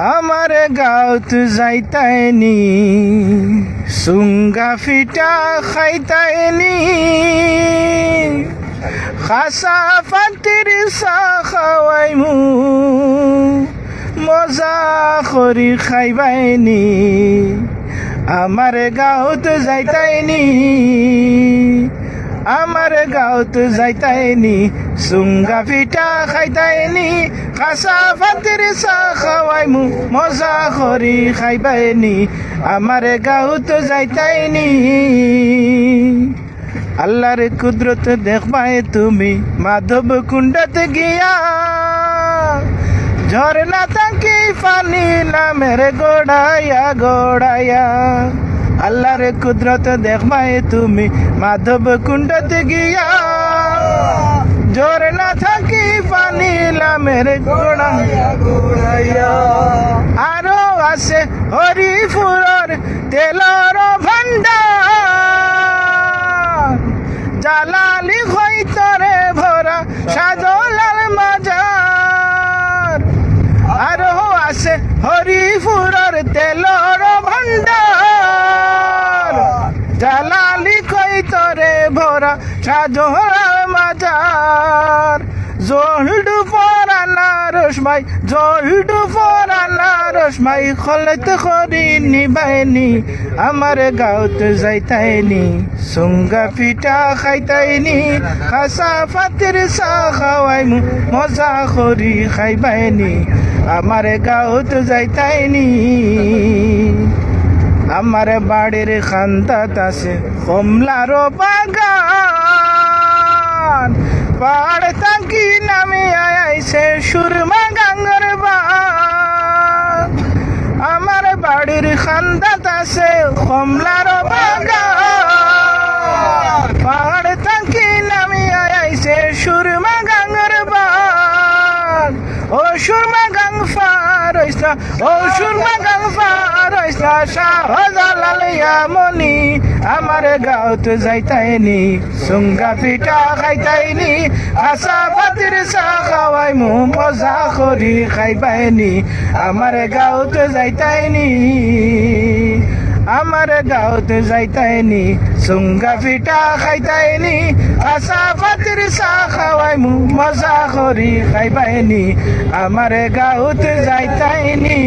আমার গাঁৱত যাইতাইনি চুঙ্গা ফিটা খাইতাইনি খাসা ফাটির চাহ খাওয়াইমু মজা করি খাইবাইনি আমার গাঁৱত যাইতাইনি আমার গাঁৱত যাইতাইনি চুঙ্গা ফিটা খাইতাইনি খাসা ফাটির চাহ খাওয়াইমু মজা করি খাইবাইনি আমার গাঁৱত যাইতাইনি আল্লাহর কুদরত দেখবাই তুমি মাধব কুণ্ডত গিয়া ঝরনা তাকি পানি নামের গোড়াইয়া গোড়াইয়া আল্লাহর কুদরত দেখবাই তুমি মাধব কুণ্ডত গিয়া ঝরনা থাকি পানি নামের গোড়াইয়া গোড়াইয়া আরো আছে হরিপুরর তেলর ভান্ডার জালালি হইতরে ভরা সাজলাল মাজার আরো আছে হরিপুরর তেলর ভান্ডার জালালি কইতরে ভরা সাজলাল মাজার জলডু পরানা রসমাই জলডু পরানা রসমাই খলত করি নিবাইনি আমার গাঁৱত যাইতাইনি চুঙ্গা ফিটা খাইতাইনি খাসা ফাটির চাহ খাওয়াইমু মজা করি খাইবাইনি আমার গাঁৱত যাইতাইনি আমার বাড়ির খান্দাত আছে কমলার বাগান পাড় তাকি নামে আইছে সুরমা গাঙ্গর বান আমার বাড়ির খান্দাত আছে কমলার বাগান পাড় তাকি নামে আইছে সুরমা গাঙ্গর বান ও সুরমা গাং ফার হইসা ও সুরমা গাং ফার হইসা শাহজালালিয়া মনি আমার গাঁৱত যাইতাইনি চুঙ্গা পিঠা খাইতাইনি খাসা ফাটির চাহ খাওয়াইমু মজা করি খাইবাইনি আমার গাঁৱত যাইতাইনি আমার গাঁৱত যাইতাইনি চুঙ্গা পিঠা খাইতাইনি খাসা ফাটির চাহ খাওয়াইমু মজা করি খাইবাইনি আমার গাঁৱত যাইতাইনি